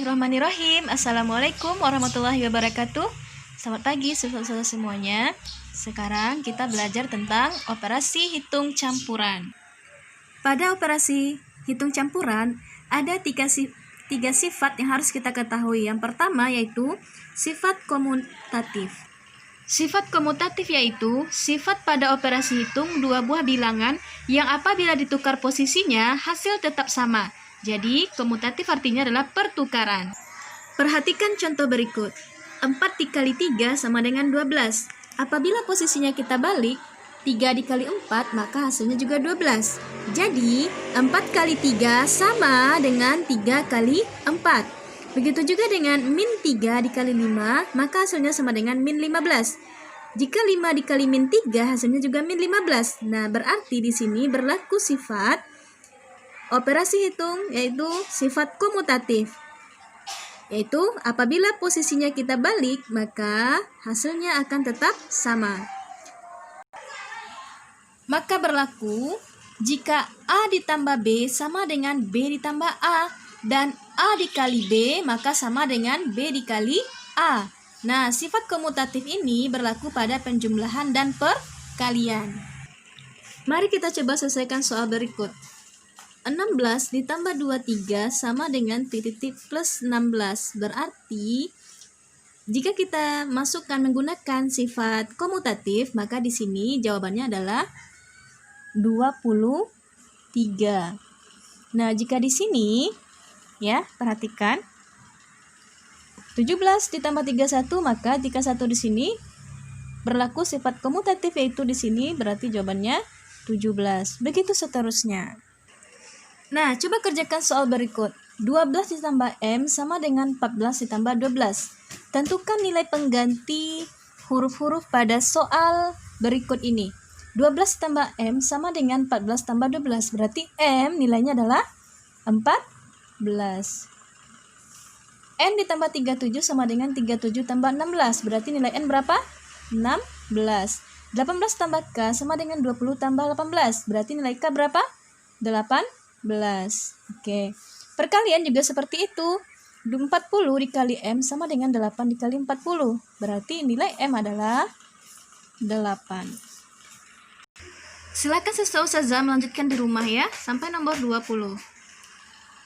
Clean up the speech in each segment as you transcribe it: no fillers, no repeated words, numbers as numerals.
Bismillahirrahmanirrahim. Assalamualaikum warahmatullahi wabarakatuh. Selamat pagi siswa-siswa semuanya. Sekarang kita belajar tentang operasi hitung campuran. Pada operasi hitung campuran ada tiga sifat yang harus kita ketahui. Yang pertama yaitu sifat komutatif. Sifat komutatif yaitu sifat pada operasi hitung dua buah bilangan yang apabila ditukar posisinya hasil tetap sama. Jadi, komutatif artinya adalah pertukaran. Perhatikan contoh berikut. 4 dikali 3 sama dengan 12. Apabila posisinya kita balik, 3 dikali 4, maka hasilnya juga 12. Jadi, 4 kali 3 sama dengan 3 kali 4. Begitu juga dengan min 3 dikali 5, maka hasilnya sama dengan min 15. Jika 5 dikali min 3, hasilnya juga min 15. Nah, berarti di sini berlaku sifat operasi hitung yaitu sifat komutatif, yaitu apabila posisinya kita balik maka hasilnya akan tetap sama. Maka berlaku jika A ditambah B sama dengan B ditambah A dan A dikali B maka sama dengan B dikali A. Nah, sifat komutatif ini berlaku pada penjumlahan dan perkalian. Mari kita coba selesaikan soal berikut. 16 ditambah 23 sama dengan titik plus 16. Berarti jika kita masukkan menggunakan sifat komutatif, maka di sini jawabannya adalah 23. Nah, jika di sini ya, perhatikan 17 ditambah 31, maka jika 1 di sini berlaku sifat komutatif yaitu di sini berarti jawabannya 17. Begitu seterusnya. Nah, coba kerjakan soal berikut. 12 ditambah M sama dengan 14 ditambah 12. Tentukan nilai pengganti huruf-huruf pada soal berikut ini. 12 ditambah M sama dengan 14 tambah 12. Berarti M nilainya adalah 14. N ditambah 37 sama dengan 37 tambah 16. Berarti nilai N berapa? 16. 18 tambah K sama dengan 20 tambah 18. Berarti nilai K berapa? 18. Oke. Perkalian juga seperti itu. 40 dikali M sama dengan 8 dikali 40. Berarti nilai M adalah 8. Silakan siswa ustazah melanjutkan di rumah ya, sampai nomor 20.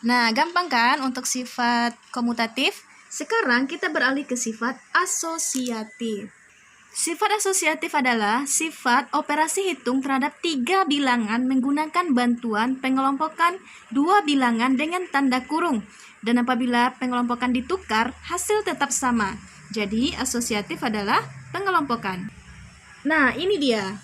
Nah, gampang kan untuk sifat komutatif? Sekarang kita beralih ke sifat asosiatif. Sifat asosiatif adalah sifat operasi hitung terhadap 3 bilangan menggunakan bantuan pengelompokan 2 bilangan dengan tanda kurung. Dan apabila pengelompokan ditukar, hasil tetap sama. Jadi, asosiatif adalah pengelompokan. Nah, ini dia.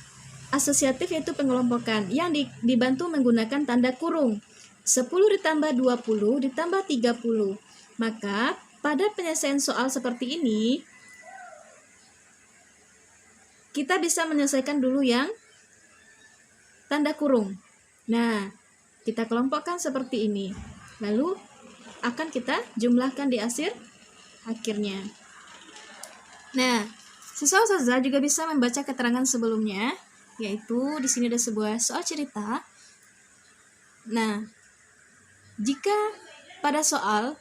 Asosiatif yaitu pengelompokan yang dibantu menggunakan tanda kurung. 10 ditambah 20 ditambah 30. Maka, pada penyelesaian soal seperti ini, kita bisa menyelesaikan dulu yang tanda kurung. Nah, kita kelompokkan seperti ini. Lalu akan kita jumlahkan di akhirnya. Nah, siswa ustazah juga bisa membaca keterangan sebelumnya, yaitu di sini ada sebuah soal cerita. Nah, jika pada soal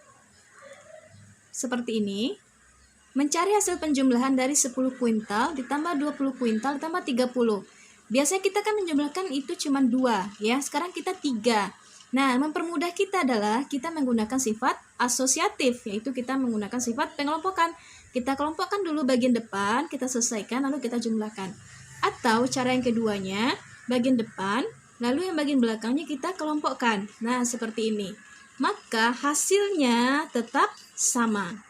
seperti ini, mencari hasil penjumlahan dari 10 kuintal ditambah 20 kuintal ditambah 30. Biasanya kita kan menjumlahkan itu cuma 2 ya. Sekarang kita 3. Nah, mempermudah kita adalah kita menggunakan sifat asosiatif, yaitu kita menggunakan sifat pengelompokan. Kita kelompokkan dulu bagian depan, kita selesaikan lalu kita jumlahkan. Atau cara yang keduanya, bagian depan lalu yang bagian belakangnya kita kelompokkan. Nah, seperti ini. Maka hasilnya tetap sama.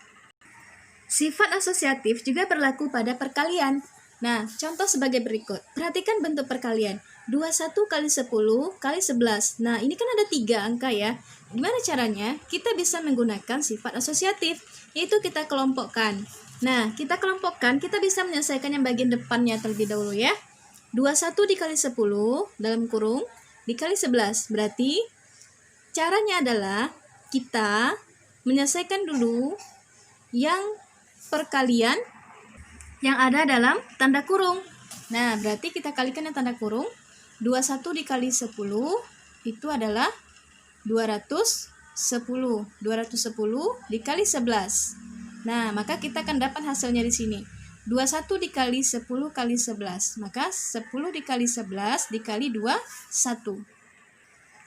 Sifat asosiatif juga berlaku pada perkalian. Nah, contoh sebagai berikut. Perhatikan bentuk perkalian. 21 kali 10 kali 11. Nah, ini kan ada 3 angka ya. Gimana caranya? Kita bisa menggunakan sifat asosiatif, yaitu kita kelompokkan. Nah, kita kelompokkan, kita bisa menyelesaikan yang bagian depannya terlebih dahulu ya. 21 dikali 10 dalam kurung dikali 11. Berarti caranya adalah kita menyelesaikan dulu yang perkalian yang ada dalam tanda kurung. Nah, berarti kita kalikan yang tanda kurung. 21 dikali 10 itu adalah 210. 10. 210 dikali 11. Nah, maka kita akan dapat hasilnya di sini. 21 dikali 10 kali 11. Maka 10 dikali 11 dikali 21.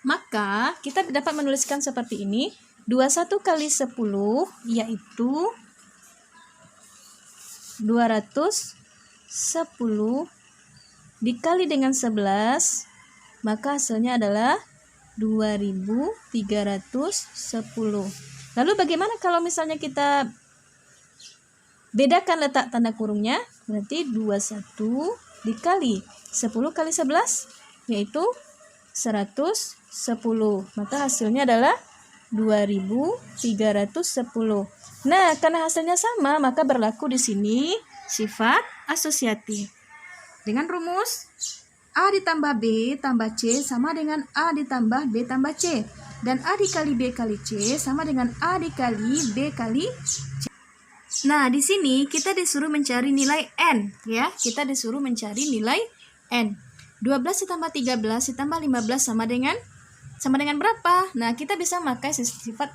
Maka kita dapat menuliskan seperti ini. 21 kali 10 yaitu 210 dikali dengan 11, maka hasilnya adalah 2310. Lalu bagaimana kalau misalnya kita bedakan letak tanda kurungnya? Berarti 21 dikali 10 kali 11 yaitu 110. Maka hasilnya adalah 2310. Nah, karena hasilnya sama, maka berlaku di sini sifat asosiatif. Dengan rumus A ditambah B tambah C sama dengan A ditambah B tambah C. Dan A dikali B kali C sama dengan A dikali B kali C. Nah, di sini kita disuruh mencari nilai N, ya. Kita disuruh mencari nilai N. 12 ditambah 13 ditambah 15 sama dengan berapa? Nah, kita bisa memakai sifat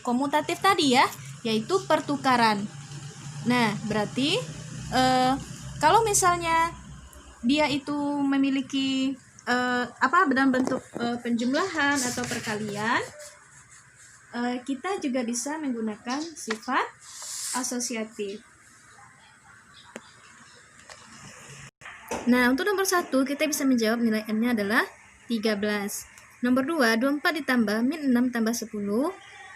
komutatif tadi ya, yaitu pertukaran. Nah, berarti kalau misalnya dia itu memiliki dalam bentuk penjumlahan atau perkalian, kita juga bisa menggunakan sifat asosiatif. Nah, untuk nomor 1 kita bisa menjawab nilai N-nya adalah 13. Nomor 2, 24 ditambah min 6 tambah 10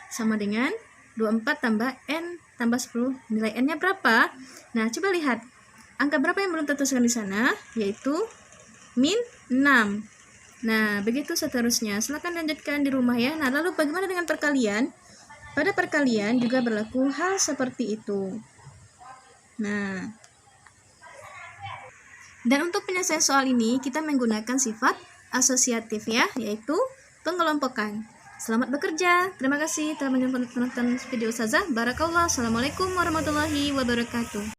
sama dengan 24 tambah N tambah 10. Nilai N-nya berapa? Nah, coba lihat. Angka berapa yang belum tertuliskan di sana? Yaitu min 6. Nah, begitu seterusnya. Silakan lanjutkan di rumah ya. Nah, lalu bagaimana dengan perkalian? Pada perkalian juga berlaku hal seperti itu. Nah, dan untuk penyelesaian soal ini kita menggunakan sifat asosiatif ya, yaitu pengelompokan. Selamat bekerja. Terima kasih telah menonton video Ustazah. Barakallah. Assalamualaikum warahmatullahi wabarakatuh.